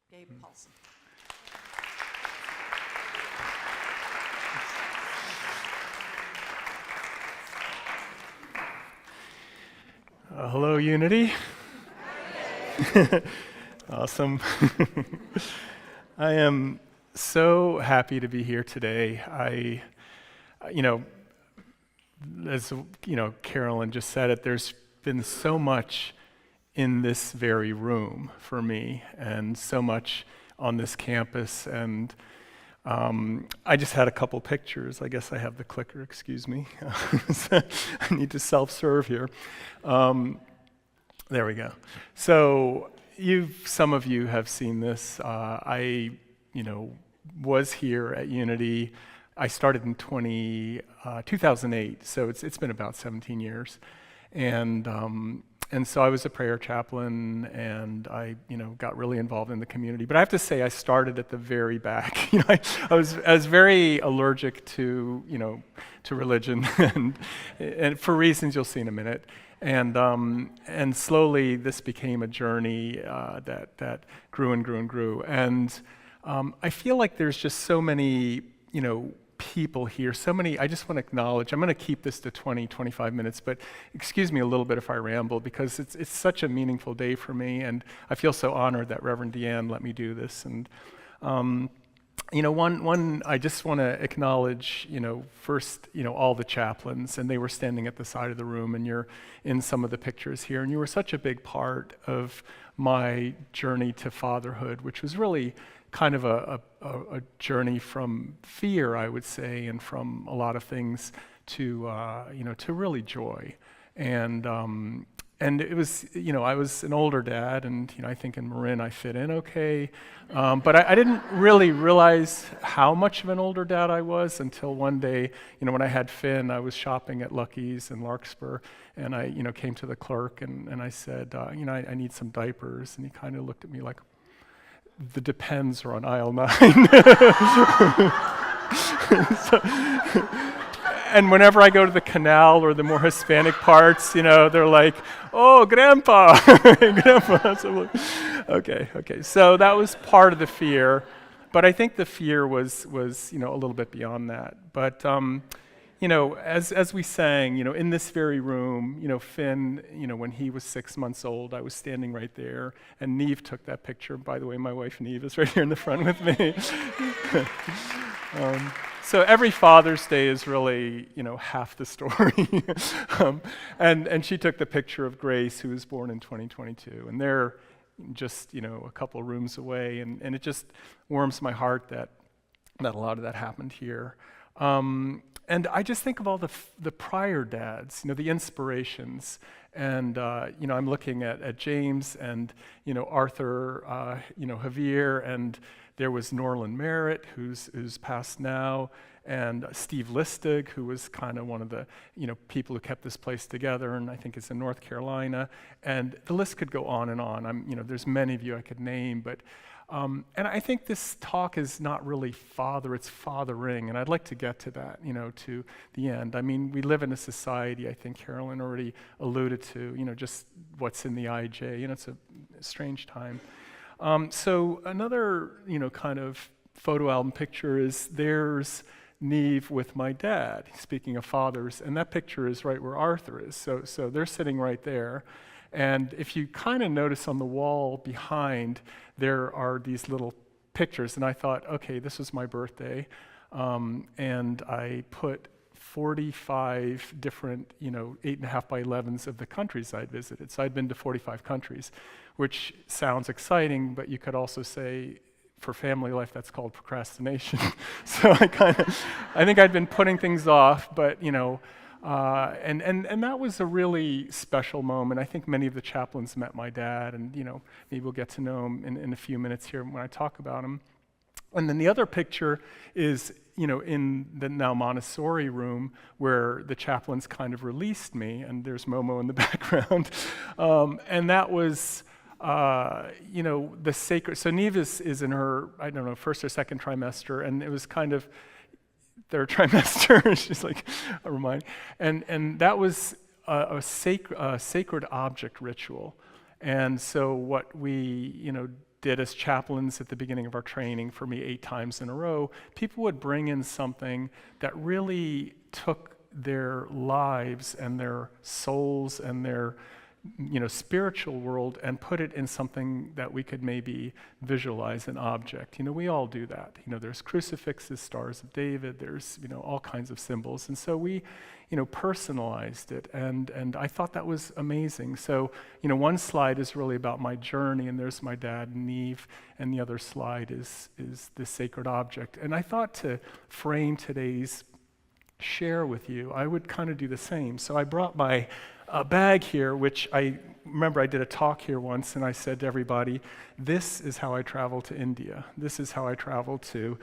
Gabe Paulson. Hello, Unity. Awesome. I am so happy to be here today. As Carolyn just said it, there's been so much in this very room for me, and so much on this campus, and I just had a couple pictures. I guess I have the clicker, excuse me. I need to self-serve here. There we go. So some of you have seen this. I was here at Unity. I started in 2008, so it's been about 17 years. And so I was a prayer chaplain, and I got really involved in the community. But I have to say, I started at the very back. I was very allergic to religion, and for reasons you'll see in a minute. And slowly this became a journey that grew and grew and grew. And I feel like there's just so many people here, so many. I just want to acknowledge, I'm going to keep this to 25 minutes, but excuse me a little bit if I ramble, because it's such a meaningful day for me, and I feel so honored that Reverend Deanne let me do this. And one I just want to acknowledge, first, all the chaplains, and they were standing at the side of the room, and you're in some of the pictures here, and you were such a big part of my journey to fatherhood, which was really kind of a journey from fear, I would say, and from a lot of things to really joy. And it was, I was an older dad, and I think in Marin I fit in okay, but I didn't really realize how much of an older dad I was until one day, when I had Finn. I was shopping at Lucky's in Larkspur, and I, came to the clerk and I said, I need some diapers, and he kind of looked at me like, the Depends are on aisle 9. And whenever I go to the canal or the more Hispanic parts, they're like, "Oh, Grandpa, Grandpa." So okay. So that was part of the fear, but I think the fear was a little bit beyond that. But as we sang, in this very room, Finn, when he was 6 months old, I was standing right there, and Neve took that picture. By the way, my wife Neve is right here in the front with me. So every Father's Day is really, half the story. And she took the picture of Grace, who was born in 2022, and they're just, a couple rooms away, and it just warms my heart that a lot of that happened here. And I just think of all the prior dads, the inspirations, and I'm looking at James and Arthur, Javier, and there was Norland Merritt, who's passed now, and Steve Listig, who was kind of one of the people who kept this place together, and I think it's in North Carolina, and the list could go on and on. There's many of you I could name, but. And I think this talk is not really it's fathering, and I'd like to get to that, to the end. We live in a society, I think Carolyn already alluded to, just what's in the IJ, it's a strange time. So another, kind of photo album picture is there's Neve with my dad, speaking of fathers, and that picture is right where Arthur is, so they're sitting right there. And if you kind of notice on the wall behind, there are these little pictures. And I thought, okay, this was my birthday. And I put 45 different, 8.5 by 11s of the countries I'd visited. So I'd been to 45 countries, which sounds exciting, but you could also say, for family life, that's called procrastination. So I think I'd been putting things off, but, and that was a really special moment. I think many of the chaplains met my dad, and maybe we'll get to know him in a few minutes here when I talk about him. And then the other picture is, in the now Montessori room where the chaplains kind of released me, and there's Momo in the background. And that was, the sacred. So Neve is in her, I don't know, first or second trimester, and it was kind of third trimester. She's like, a reminder. And that was a sacred object ritual. And so what we, did as chaplains at the beginning of our training for me 8 times in a row, people would bring in something that really took their lives and their souls and their spiritual world and put it in something that we could maybe visualize an object. We all do that. There's crucifixes, Stars of David, there's, all kinds of symbols. And so we, personalized it. And I thought that was amazing. So, one slide is really about my journey, and there's my dad, Neve, and the other slide is this sacred object. And I thought to frame today's share with you, I would kind of do the same. So I brought my bag here, which I remember I did a talk here once, and I said to everybody, this is how I travel to India. This is how I travel to,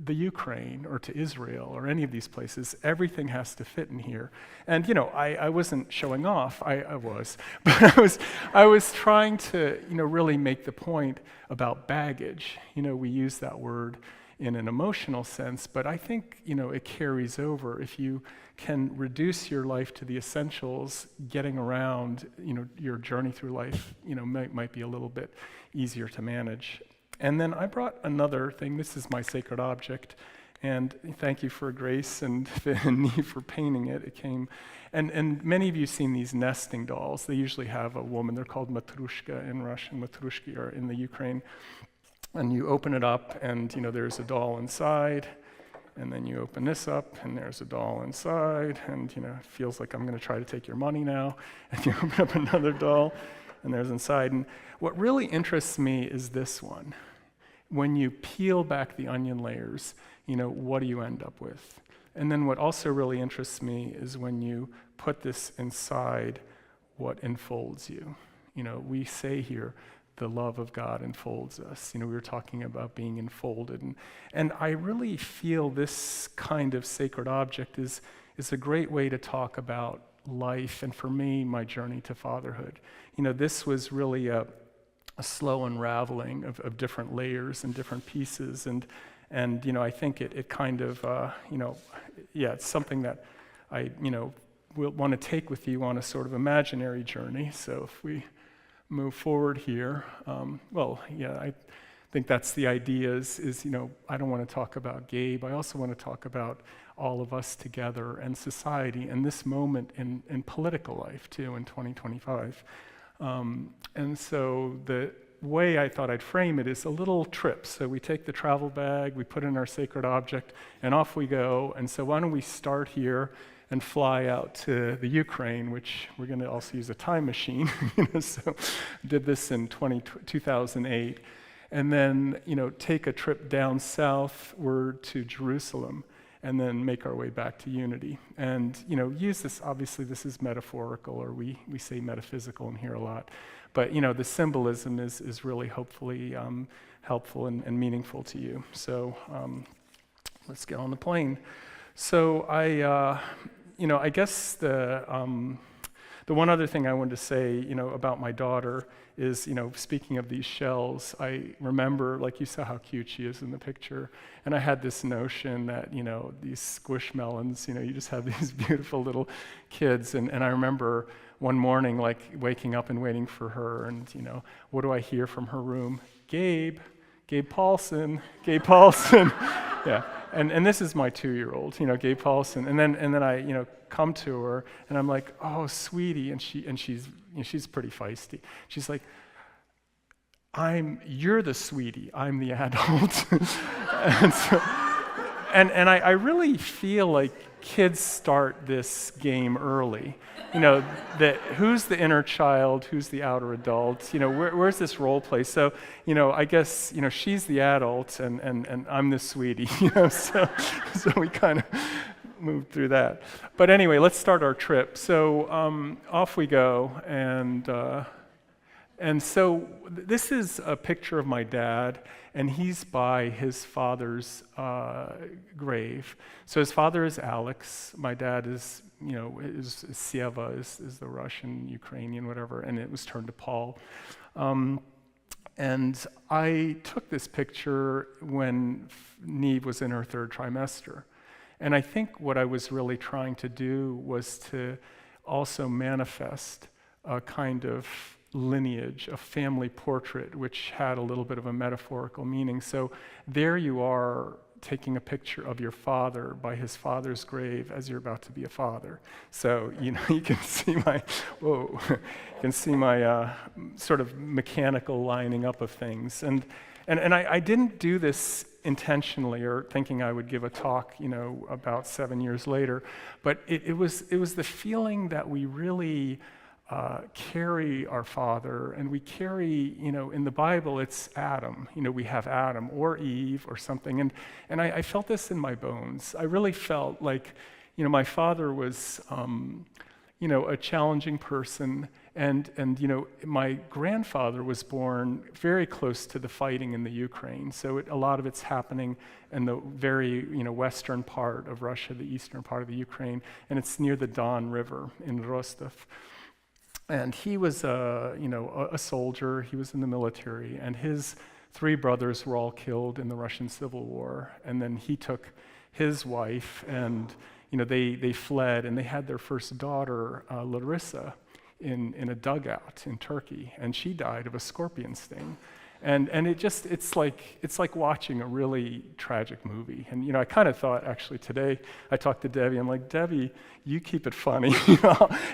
the Ukraine or to Israel or any of these places. Everything has to fit in here. And, I wasn't showing off. I was. But I was trying to, really make the point about baggage. We use that word in an emotional sense, but I think, it carries over. If you can reduce your life to the essentials, getting around, your journey through life, might be a little bit easier to manage. And then I brought another thing. This is my sacred object, and thank you for Grace and Neve for painting it. It came, and many of you have seen these nesting dolls. They usually have a woman. They're called matrushka in Russian. Matrushki are in the Ukraine. And you open it up, and there's a doll inside, and then you open this up, and there's a doll inside, and it feels like I'm going to try to take your money now. And you open up another doll, and there's inside. And what really interests me is this one. When you peel back the onion layers, what do you end up with? And then what also really interests me is when you put this inside, what enfolds you. We say here, the love of God enfolds us. We were talking about being enfolded. And I really feel this kind of sacred object is a great way to talk about life, and for me, my journey to fatherhood. This was really a slow unraveling of different layers and different pieces. And I think it kind of, it's something that I, will want to take with you on a sort of imaginary journey. So if we move forward here. I think that's the idea is I don't want to talk about Gabe. I also want to talk about all of us together and society and this moment in political life too in 2025. And so the way I thought I'd frame it is a little trip. So we take the travel bag, we put in our sacred object, and off we go. And so why don't we start here and fly out to the Ukraine, which we're going to also use a time machine. So did this in 2008. And then, take a trip down southward to Jerusalem and then make our way back to Unity. And, use this, obviously this is metaphorical, or we say metaphysical in here a lot. But, the symbolism is really hopefully helpful and meaningful to you. So let's get on the plane. So I guess the one other thing I wanted to say, about my daughter is, speaking of these shells, I remember, like you saw how cute she is in the picture, and I had this notion that, these squishmallows, you just have these beautiful little kids, and I remember one morning, like, waking up and waiting for her, and, what do I hear from her room? Gabe Paulson. Yeah. And this is my 2-year-old, Gabe Paulson. And then I, come to her, and I'm like, oh, sweetie, and she's pretty feisty. She's like, you're the sweetie, I'm the adult. and I really feel like kids start this game early. That who's the inner child, who's the outer adult, where's this role play? So, I guess, she's the adult and I'm the sweetie, so we kind of moved through that. But anyway, let's start our trip. So off we go, and so this is a picture of my dad, and he's by his father's grave. So his father is Alex. My dad is Sieva, is the Russian, Ukrainian, whatever, and it was turned to Paul. And I took this picture when Neve was in her 3rd trimester. And I think what I was really trying to do was to also manifest a kind of, lineage, a family portrait, which had a little bit of a metaphorical meaning. So there you are taking a picture of your father by his father's grave as you're about to be a father. So, you can see my sort of mechanical lining up of things. And I didn't do this intentionally or thinking I would give a talk, about 7 years later, but it was the feeling that we really carry our father, and we carry, in the Bible, it's Adam. We have Adam or Eve or something, and I felt this in my bones. I really felt like, my father was, a challenging person, and my grandfather was born very close to the fighting in the Ukraine, so a lot of it's happening in the very, western part of Russia, the eastern part of the Ukraine, and it's near the Don River in Rostov. And he was a soldier. He was in the military, and his 3 brothers were all killed in the Russian Civil War. And then he took his wife, and they fled, and they had their first daughter, Larissa, in a dugout in Turkey, and she died of a scorpion sting. And it's like watching a really tragic movie. And I kind of thought, actually today, I talked to Debbie, I'm like, Debbie, you keep it funny.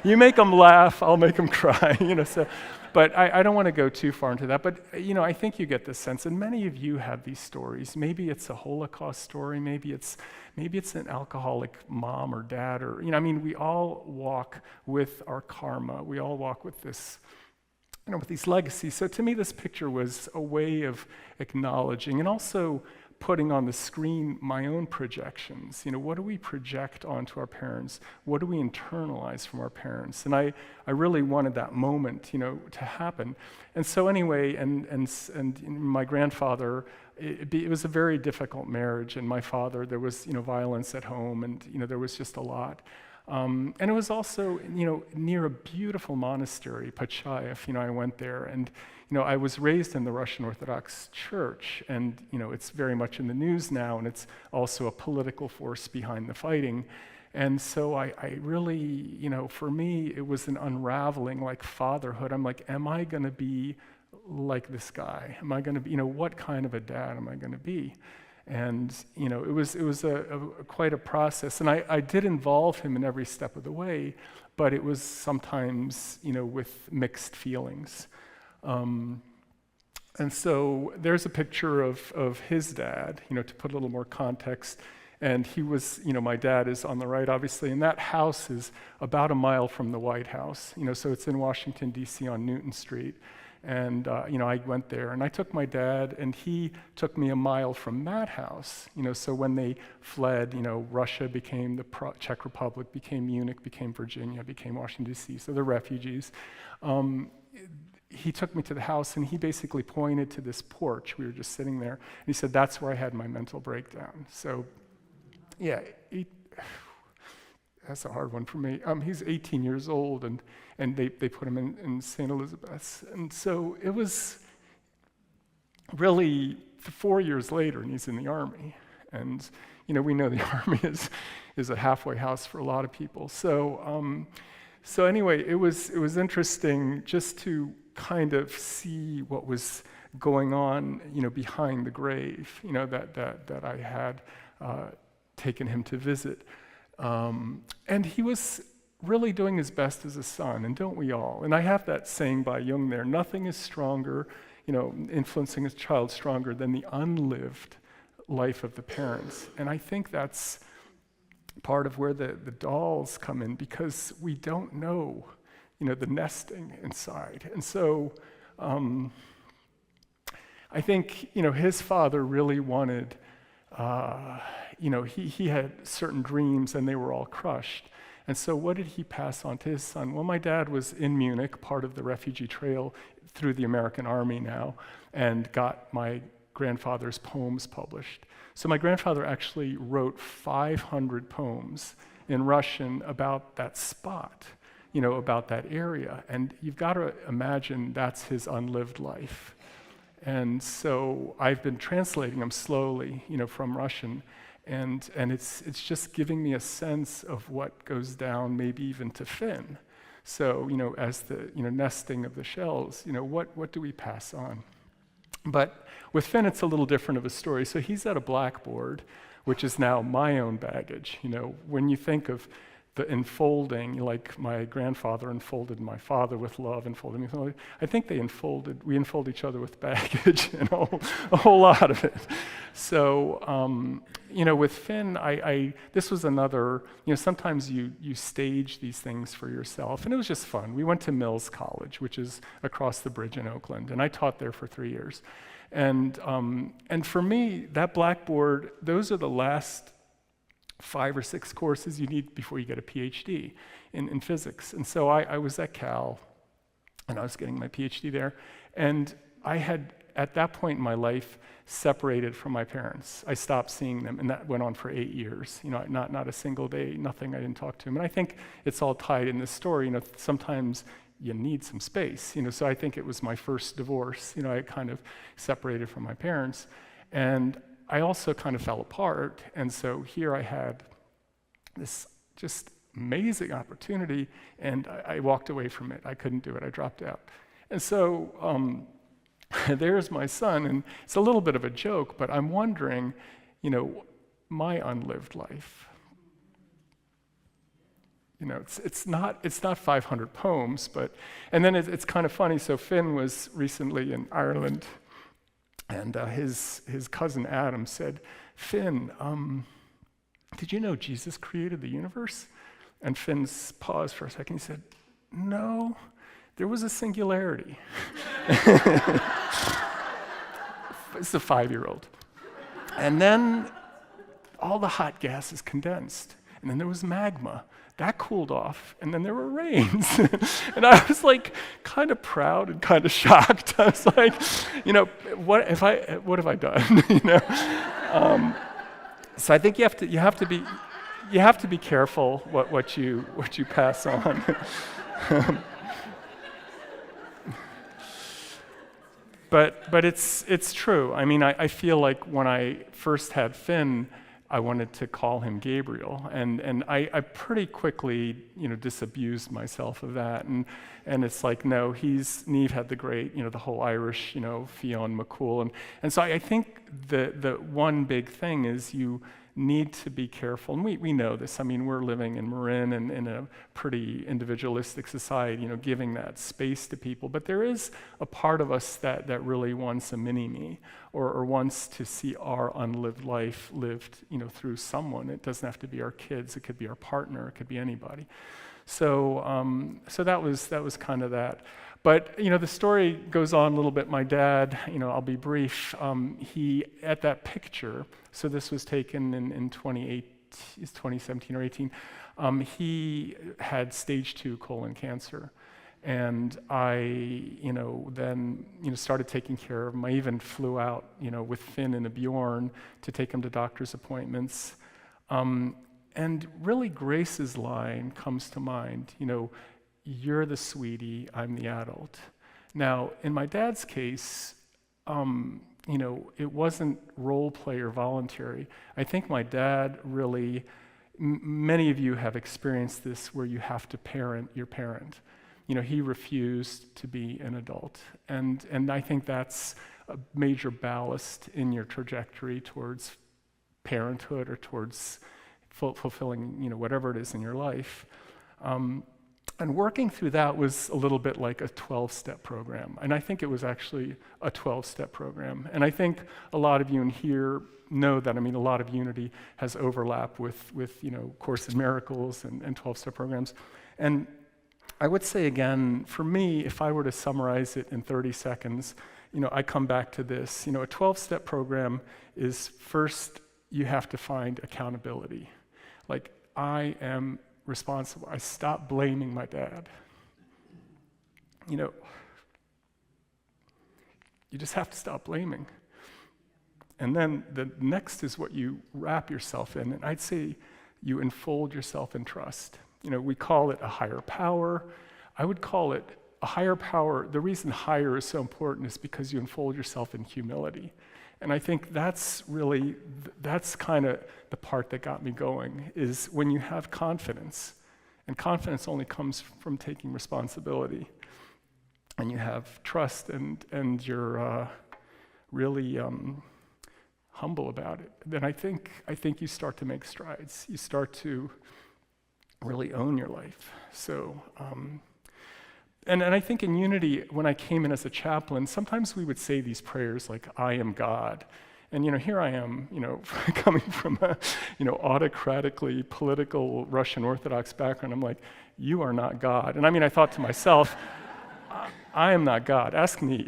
You make them laugh, I'll make them cry. So, but I don't want to go too far into that. But I think you get the sense, and many of you have these stories. Maybe it's a Holocaust story, maybe it's an alcoholic mom or dad, or we all walk with our karma. We all walk with this. With these legacies. So to me, this picture was a way of acknowledging and also putting on the screen my own projections. What do we project onto our parents? What do we internalize from our parents? And I really wanted that moment, to happen. And so anyway, and my grandfather, it was a very difficult marriage, and my father, there was, violence at home, and, there was just a lot. And it was also, near a beautiful monastery, Pachayev. I went there, and, I was raised in the Russian Orthodox Church, and, it's very much in the news now, and it's also a political force behind the fighting. And so I really, for me, it was an unraveling, like fatherhood. I'm like, am I going to be like this guy? Am I going to be, what kind of a dad am I going to be? And it was quite a process, and I did involve him in every step of the way, but it was sometimes with mixed feelings. And so there's a picture of his dad, to put a little more context. And he was, my dad is on the right, obviously, and that house is about a mile from the White House. So it's in Washington, D.C. on Newton Street. And, I went there, and I took my dad, and he took me a mile from that house. So when they fled, Russia became the Czech Republic, became Munich, became Virginia, became Washington, D.C., so they're refugees. He took me to the house, and he basically pointed to this porch. We were just sitting there, and he said, that's where I had my mental breakdown. So, yeah, that's a hard one for me. He's 18 years old, and they put him in St. Elizabeth's. And so it was really 4 years later, and he's in the Army. And, we know the Army is a halfway house for a lot of people. So anyway, it was interesting just to kind of see what was going on, behind the grave, that I had taken him to visit. And he was really doing his best as a son, and don't we all? And I have that saying by Jung there, nothing is stronger, influencing a child stronger than the unlived life of the parents. And I think that's part of where the dolls come in, because we don't know, the nesting inside. And so I think, his father really wanted, he had certain dreams, and they were all crushed. And so what did he pass on to his son? Well, my dad was in Munich, part of the refugee trail through the American Army now, and got my grandfather's poems published. So my grandfather actually wrote 500 poems in Russian about that spot, about that area. And you've got to imagine that's his unlived life. And so I've been translating them slowly, from Russian. And it's just giving me a sense of what goes down, maybe even to Finn. So, as the, nesting of the shells, what do we pass on? But with Finn, it's a little different of a story. So he's at a blackboard, which is now my own baggage. When you think of the enfolding, like my grandfather enfolded my father with love, enfolded me with love, I think we enfold each other with baggage, a whole lot of it. So, with Finn, this was another, sometimes you stage these things for yourself, and it was just fun. We went to Mills College, which is across the bridge in Oakland, and I taught there for 3 years. And for me, that blackboard, those are the last 5 or 6 courses you need before you get a PhD in physics. And so I was at Cal, and I was getting my PhD there, and I had, at that point in my life, separated from my parents. I stopped seeing them, and that went on for 8 years. Not a single day, nothing, I didn't talk to them. And I think it's all tied in this story. Sometimes you need some space. So I think it was my first divorce. I kind of separated from my parents. And I also kind of fell apart, and so here I had this just amazing opportunity, and I walked away from it. I couldn't do it. I dropped out. And so there's my son, and it's a little bit of a joke, but I'm wondering, my unlived life. It's not 500 poems, and then it's kind of funny. So Finn was recently in Ireland. And his cousin Adam said, Finn, did you know Jesus created the universe? And Finn paused for a second. He said, no, there was a singularity. It's a 5-year-old. And then all the hot gases condensed. And then there was magma. That cooled off, and then there were rains. And I was like kind of proud and kind of shocked. I was like, what have I done? So I think you have to be careful what you pass on. But it's true. I feel like when I first had Finn, I wanted to call him Gabriel, and I pretty quickly, disabused myself of that, and it's like, no, Niamh had the great, the whole Irish, Fionn McCool, and so I think the one big thing is you need to be careful, and we know this. We're living in Marin and in a pretty individualistic society, giving that space to people. But there is a part of us that really wants a mini-me, or wants to see our unlived life lived, through someone. It doesn't have to be our kids. It could be our partner. It could be anybody. So that was kind of that. But the story goes on a little bit. My dad, I'll be brief. He, at that picture, so this was taken in 2017 or 18. He had stage 2 colon cancer, and I, then started taking care of him. I even flew out, with Finn and a Bjorn to take him to doctor's appointments. And really, Grace's line comes to mind. You're the sweetie, I'm the adult. Now, in my dad's case, it wasn't role play or voluntary. I think my dad really, many of you have experienced this where you have to parent your parent. He refused to be an adult. And I think that's a major ballast in your trajectory towards parenthood or towards fulfilling, whatever it is in your life. And working through that was a little bit like a 12-step program. And I think it was actually a 12-step program. And I think a lot of you in here know that, a lot of Unity has overlap with Course in Miracles and 12-step programs. And I would say again, for me, if I were to summarize it in 30 seconds, I come back to this. A 12-step program is, first, you have to find accountability. Like, I am responsible. I stopped blaming my dad. You just have to stop blaming. And then the next is what you wrap yourself in. And I'd say you enfold yourself in trust. We call it a higher power. I would call it a higher power. The reason higher is so important is because you enfold yourself in humility. And I think that's kind of the part that got me going, is when you have confidence And confidence only comes from taking responsibility. And you have trust and you're really humble about it. Then I think you start to make strides. You start to really own your life. So, and I think in Unity, when I came in as a chaplain, sometimes we would say these prayers like, I am God. And, here I am, coming from a, autocratically political Russian Orthodox background. I'm like, you are not God. And I thought to myself, I am not God. Ask me.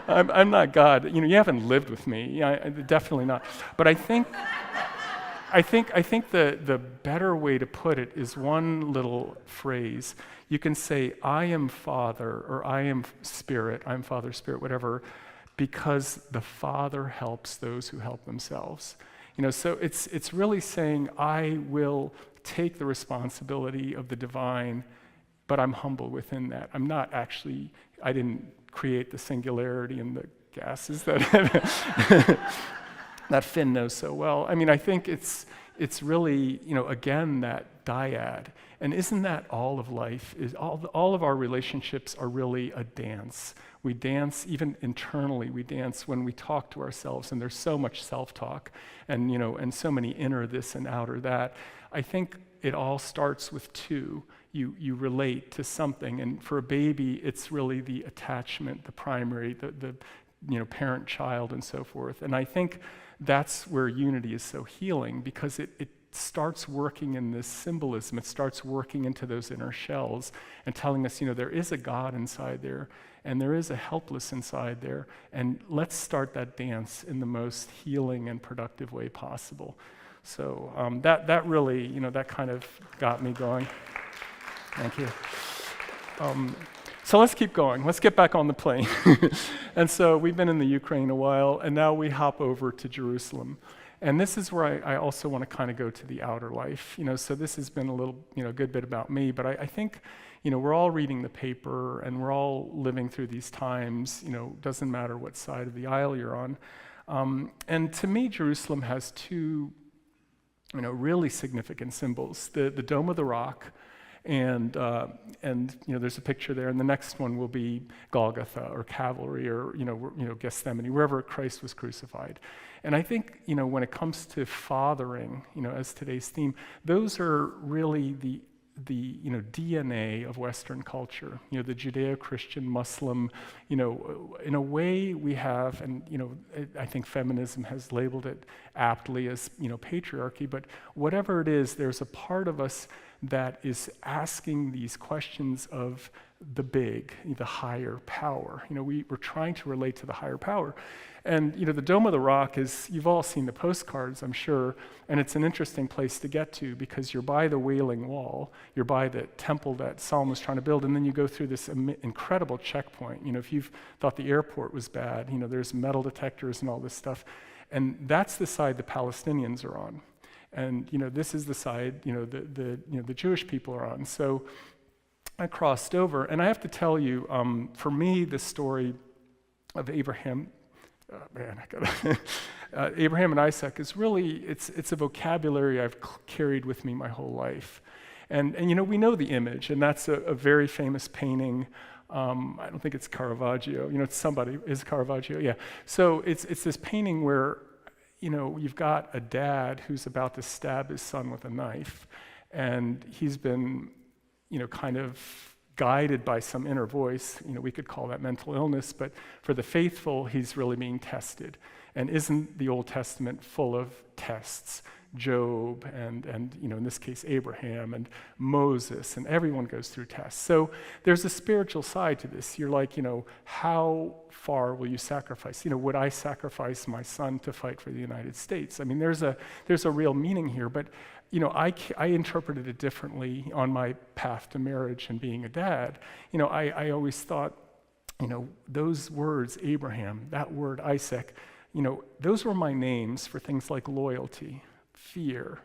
I'm not God. You haven't lived with me. Definitely not. But I think the better way to put it is one little phrase. You can say, I am Father, or I am Spirit, I'm Father, Spirit, whatever, because the Father helps those who help themselves. So it's really saying, I will take the responsibility of the divine, but I'm humble within that. I'm not actually, I didn't create the singularity and the gases that that Finn knows so well. I think it's really, again, that dyad. And isn't that all of life? Is all of our relationships are really a dance. We dance even internally. We dance when we talk to ourselves, and there's so much self-talk, and so many inner this and outer that. I think it all starts with two. You relate to something, and for a baby, it's really the attachment, the primary, the parent-child, and so forth. And I think that's where Unity is so healing, because it starts working in this symbolism. It starts working into those inner shells and telling us, there is a God inside there, and there is a helpless inside there, and let's start that dance in the most healing and productive way possible. So that really, that kind of got me going. Thank you. So let's keep going. Let's get back on the plane. And so we've been in the Ukraine a while, and now we hop over to Jerusalem. And this is where I also want to kind of go to the outer life. So this has been a little, good bit about me, but I think, we're all reading the paper and we're all living through these times, doesn't matter what side of the aisle you're on. And to me, Jerusalem has two, really significant symbols. The Dome of the Rock, and there's a picture there, and the next one will be Golgotha or Calvary or Gethsemane, wherever Christ was crucified. And I think when it comes to fathering, as today's theme, those are really the DNA of Western culture. The Judeo-Christian, Muslim, in a way we have, and I think feminism has labeled it aptly as patriarchy. But whatever it is, there's a part of us that is asking these questions of the big, the higher power. We're trying to relate to the higher power. And the Dome of the Rock is, you've all seen the postcards, I'm sure, and it's an interesting place to get to because you're by the Wailing Wall, you're by the temple that Solomon was trying to build, and then you go through this incredible checkpoint. If you've thought the airport was bad, there's metal detectors and all this stuff. And that's the side the Palestinians are on. And this is the side the Jewish people are on. So I crossed over, and I have to tell you, for me, the story of Abraham, Abraham and Isaac is really it's a vocabulary I've carried with me my whole life, and we know the image, and that's a very famous painting. I don't think it's Caravaggio. It's somebody. Is it Caravaggio? Yeah. So it's this painting where you've got a dad who's about to stab his son with a knife, and he's been, kind of guided by some inner voice. We could call that mental illness, but for the faithful, he's really being tested. And isn't the Old Testament full of tests? Job and in this case, Abraham and Moses, and everyone goes through tests. So there's a spiritual side to this. You're like, how far will you sacrifice? Would I sacrifice my son to fight for the United States? There's a real meaning here, but I interpreted it differently on my path to marriage and being a dad. I always thought, those words, Abraham, that word Isaac, those were my names for things like loyalty, fear,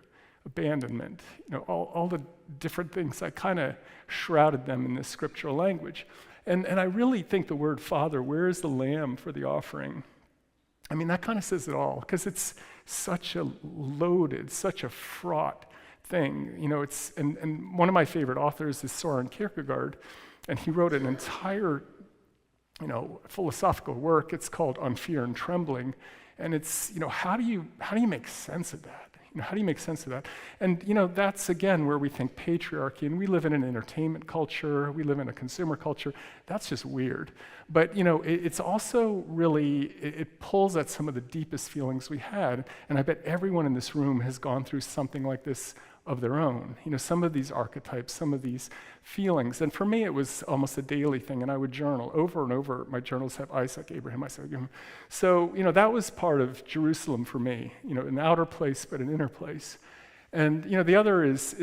abandonment, all the different things. I kind of shrouded them in this scriptural language. And I really think the word Father, where is the lamb for the offering? That kind of says it all, because it's such a loaded, such a fraught thing. And one of my favorite authors is Soren Kierkegaard, and he wrote an entire philosophical work. It's called On Fear and Trembling, and it's how do you make sense of that? How do you make sense of that? And that's again where we think patriarchy, and we live in an entertainment culture, we live in a consumer culture. That's just weird. But it's also really it pulls at some of the deepest feelings we had, and I bet everyone in this room has gone through something like this of their own. Some of these archetypes, some of these feelings. And for me, it was almost a daily thing, and I would journal over and over. My journals have Isaac, Abraham, Isaac, Abraham. So, that was part of Jerusalem for me, an outer place, but an inner place. And, the other is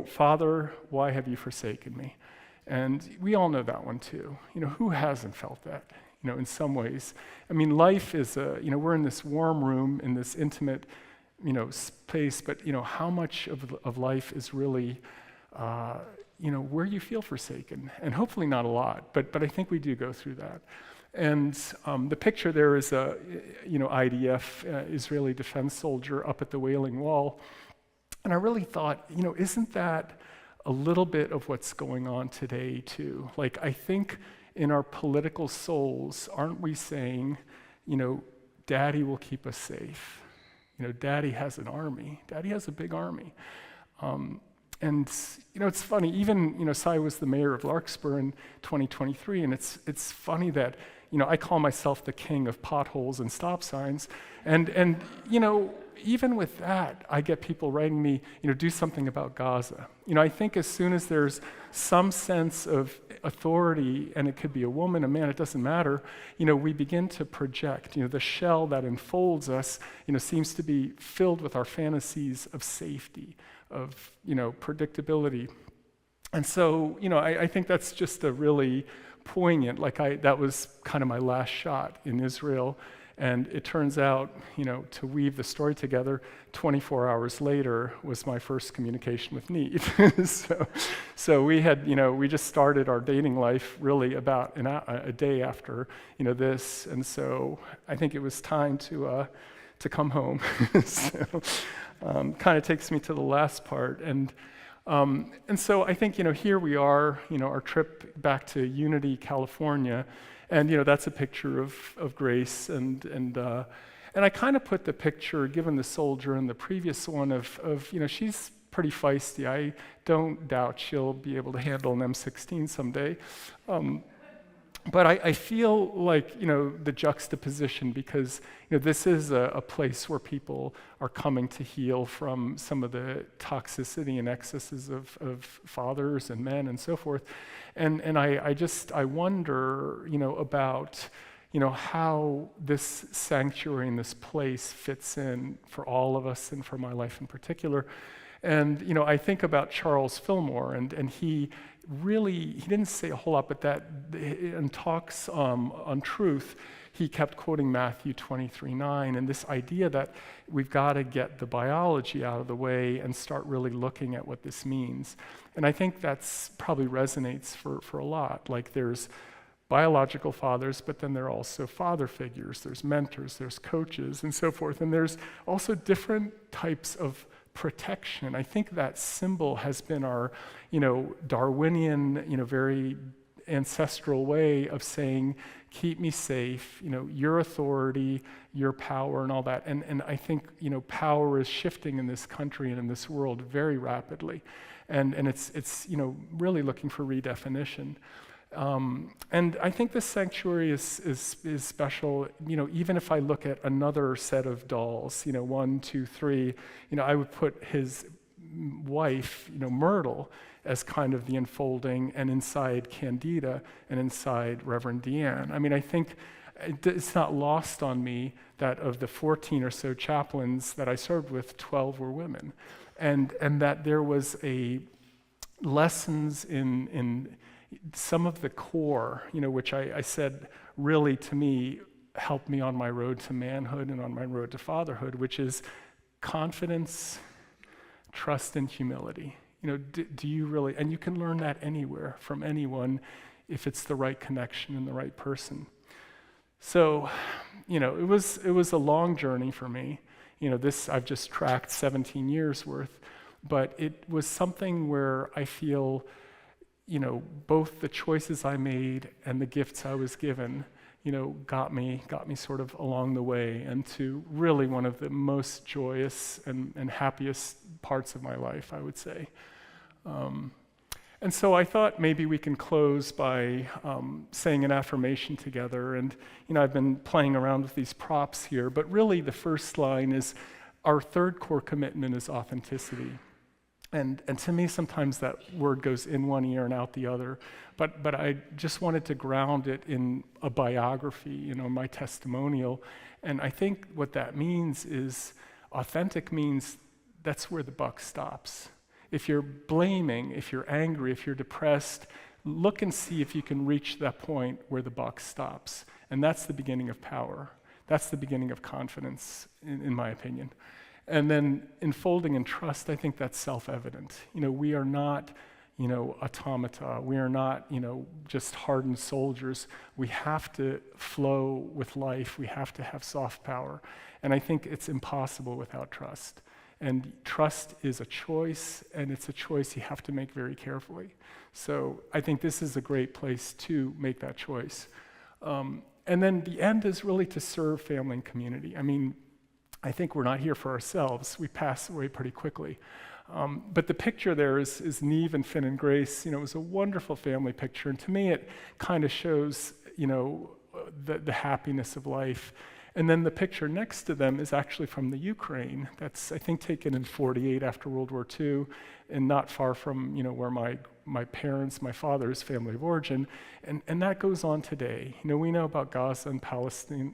Father, why have you forsaken me? And we all know that one too. Who hasn't felt that, in some ways? I mean, life is we're in this warm room, in this intimate space, but how much of life is really where you feel forsaken, and hopefully not a lot, but I think we do go through that. And the picture there is a IDF Israeli defense soldier up at the Wailing Wall, and I really thought, isn't that a little bit of what's going on today too? Like, I think in our political souls, aren't we saying, Daddy will keep us safe? Daddy has an army. Daddy has a big army. And it's funny, even, Cy was the mayor of Larkspur in 2023, and it's funny that, I call myself the king of potholes and stop signs. And even with that, I get people writing me, do something about Gaza. I think as soon as there's some sense of authority, and it could be a woman, a man, it doesn't matter, we begin to project. The shell that enfolds us, seems to be filled with our fantasies of safety, of, predictability. And so, I think that's just a really poignant, that was kind of my last shot in Israel. And it turns out, to weave the story together, 24 hours later was my first communication with Niamh. so we had, we just started our dating life really about a day after, this. And so I think it was time to come home. So kind of takes me to the last part. And so I think, here we are, our trip back to Unity, California. And that's a picture of Grace, and I kind of put the picture, given the soldier and the previous one, of she's pretty feisty. I don't doubt she'll be able to handle an M16 someday. But I feel like, the juxtaposition, because, this is a place where people are coming to heal from some of the toxicity and excesses of fathers and men and so forth. And I wonder, about, how this sanctuary and this place fits in for all of us and for my life in particular. And, I think about Charles Fillmore, and he didn't say a whole lot, but that in talks on truth, he kept quoting Matthew 23:9, and this idea that we've got to get the biology out of the way and start really looking at what this means. And I think that's probably resonates for a lot. Like, there's biological fathers, but then there are also father figures, there's mentors, there's coaches, and so forth. And there's also different types of protection. I think that symbol has been our, Darwinian, very ancestral way of saying, keep me safe, your authority, your power, and all that. And I think, power is shifting in this country and in this world very rapidly. And it's really looking for redefinition. And I think this sanctuary is special. Even if I look at another set of dolls, 1, 2, 3, I would put his wife, Myrtle, as kind of the unfolding, and inside Candida, and inside Reverend Deanne. I mean, I think it's not lost on me that of the 14 or so chaplains that I served with, 12 were women, and that there was a lessons in some of the core, which I said really to me helped me on my road to manhood and on my road to fatherhood, which is confidence, trust, and humility. Do you really, and you can learn that anywhere from anyone if it's the right connection and the right person. So, it was a long journey for me. This I've just tracked 17 years worth. But it was something where I feel, both the choices I made and the gifts I was given, got me sort of along the way and to really one of the most joyous and happiest parts of my life, I would say. And so I thought maybe we can close by saying an affirmation together. And I've been playing around with these props here, but really the first line is, our third core commitment is authenticity. And to me, sometimes that word goes in one ear and out the other. But I just wanted to ground it in a biography, my testimonial. And I think what that means is, authentic means that's where the buck stops. If you're blaming, if you're angry, if you're depressed, look and see if you can reach that point where the buck stops. And that's the beginning of power. That's the beginning of confidence, in my opinion. And then enfolding in trust, I think that's self-evident. We are not, automata. We are not, just hardened soldiers. We have to flow with life. We have to have soft power. And I think it's impossible without trust. And trust is a choice, and it's a choice you have to make very carefully. So I think this is a great place to make that choice. And then the end is really to serve family and community. I think we're not here for ourselves. We pass away pretty quickly. But the picture there is Neve and Finn and Grace. It was a wonderful family picture. And to me, it kind of shows, the happiness of life. And then the picture next to them is actually from the Ukraine. That's, I think, taken in 1948 after World War II, and not far from, where my parents, my father's family of origin. And that goes on today. We know about Gaza and Palestine.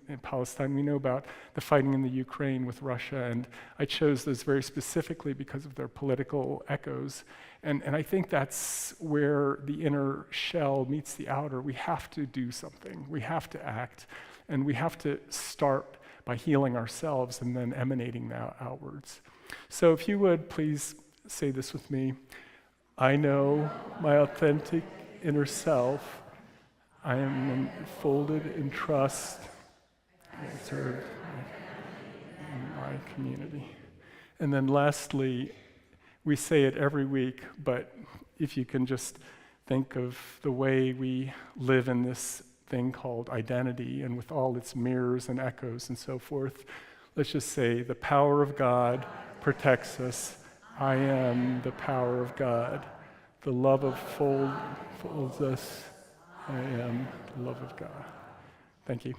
We know about the fighting in the Ukraine with Russia. And I chose those very specifically because of their political echoes. And I think that's where the inner shell meets the outer. We have to do something. We have to act. And we have to start by healing ourselves and then emanating that outwards. So if you would, please say this with me. I know my authentic inner self. I am enfolded in trust and serve in my community. And then lastly, we say it every week, but if you can just think of the way we live in this thing called identity, and with all its mirrors and echoes and so forth, let's just say the power of God protects us. I am the power of God. The love of folds us. I am the love of God. Thank you.